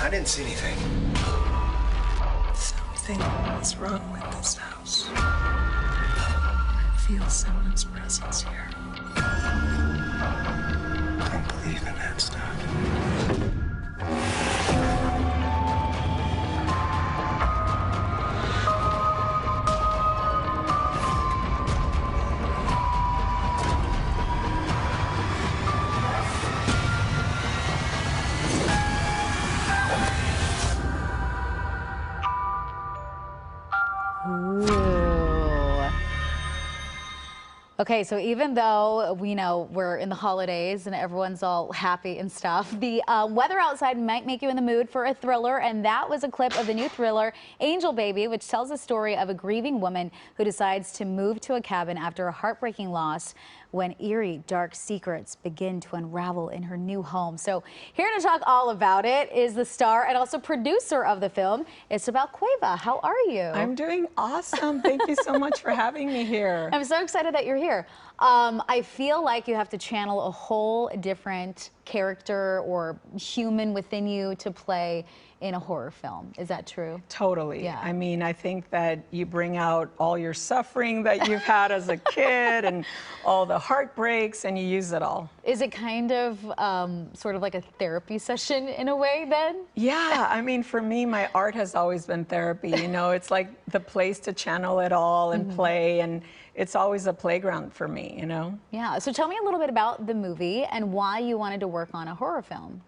I didn't see anything. Something is wrong with this house. I feel someone's presence here. I don't believe in that stuff. Ooh. Okay, so even though we know we're in the holidays and everyone's all happy and stuff, the weather outside might make you in the mood for a thriller, and that was a clip of the new thriller Angel Baby, which tells the story of a grieving woman who decides to move to a cabin after a heartbreaking loss when eerie, dark secrets begin to unravel in her new home. So here to talk all about it is the star and also producer of the film, Isabel Cueva. How are you? I'm doing awesome. Thank you so much for having me here. I'm so excited that you're here. I feel like you have to channel a whole different character or human within you to play in a horror film. Is that true? Totally. Yeah. I mean, I think that you bring out all your suffering that you've had as a kid and all the heartbreaks, and you use it all. Is it kind of sort of like a therapy session in a way then? Yeah, I mean, for me, my art has always been therapy. You know, it's like the place to channel it all and play, and it's always a playground for me, you know? Yeah, so tell me a little bit about the movie and why you wanted to work on a horror film.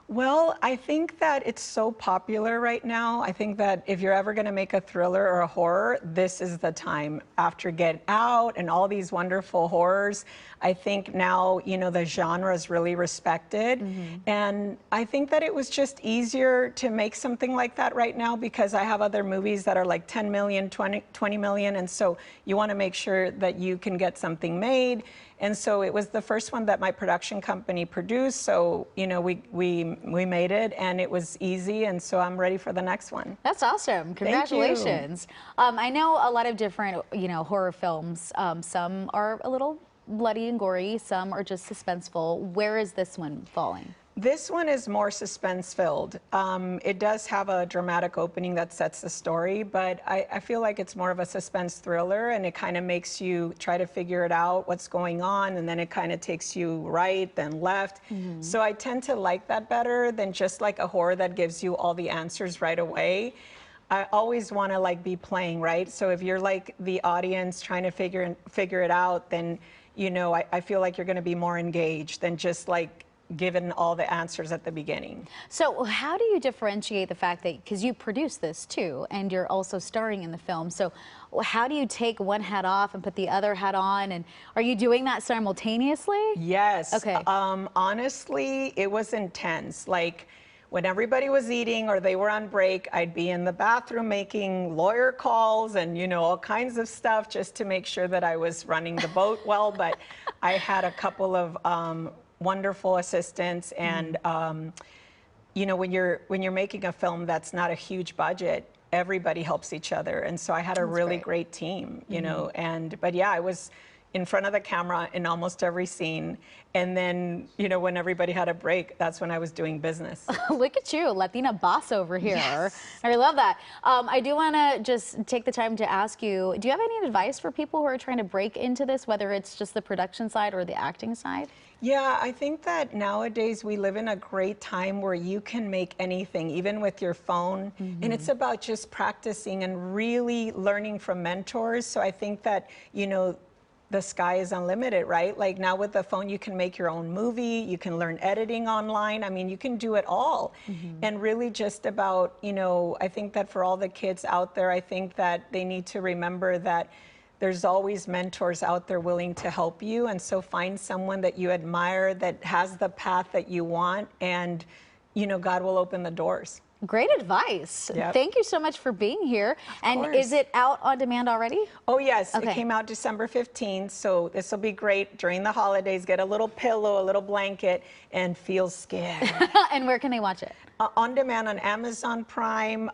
Well, I think that it's so popular right now. I think that if you're ever going to make a thriller or a horror, this is the time. After Get Out and all these wonderful horrors, I think now, you know, the genre is really respected. And I think that it was just easier to make something like that right now because I have other movies that are like 10 million, 20 million. And so you want to make sure that you can get something made. And so it was the first one that my production company produced. So, you know, we made it and it was easy. And so I'm ready for the next one. That's awesome. Congratulations. I know a lot of different, you know, horror films. Some are a little bloody and gory. Some are just suspenseful. Where is this one falling? This one is more suspense-filled. It does have a dramatic opening that sets the story, but I feel like it's more of a suspense thriller, and it kind of makes you try to figure it out, what's going on, and then it kind of takes you right, then left. So I tend to like that better than just like a horror that gives you all the answers right away. I always want to like be playing, right? So if you're like the audience trying to figure it out, then, you know, I feel like you're going to be more engaged than just like given all the answers at the beginning. So how do you differentiate the fact that, because you produce this too, and you're also starring in the film, so how do you take one hat off and put the other hat on, and are you doing that simultaneously? Yes. Okay. Honestly, it was intense. Like, when everybody was eating or they were on break, I'd be in the bathroom making lawyer calls and, you know, all kinds of stuff just to make sure that I was running the boat well. But I had a couple of wonderful assistants, and you know, when you're making a film that's not a huge budget, everybody helps each other, and so I had a really great team, you know. And but yeah, I was in front of the camera in almost every scene, and then, you know, when everybody had a break, that's when I was doing business. Look at you, Latina boss over here. Yes. I love that. I do want to just take the time to ask you, do you have any advice for people who are trying to break into this, whether it's just the production side or the acting side? Yeah, I think that nowadays we live in a great time where you can make anything, even with your phone. And it's about just practicing and really learning from mentors. So I think that, you know, the sky is unlimited, right? Like now with the phone, you can make your own movie, you can learn editing online. I mean, you can do it all. And really just about, you know, I think that for all the kids out there, I think that they need to remember that there's always mentors out there willing to help you. And so find someone that you admire that has the path that you want, and, you know, God will open the doors. Great advice. Yep. Thank you so much for being here. And is it out on demand already? Oh, yes. Okay. It came out December 15th, so this will be great during the holidays. Get a little pillow, a little blanket, and feel scared. And where can they watch it? On demand on Amazon Prime,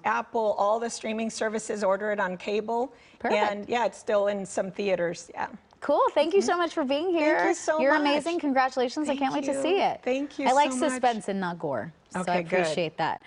Apple, all the streaming services. Order it on cable. Perfect. And yeah, it's still in some theaters. Yeah. Cool. Thank you so much for being here. Thank you so You're much. amazing. Congratulations. Thank I can't wait to you. see it. Thank you I like so much. suspense and not gore. So Okay, I good. appreciate that.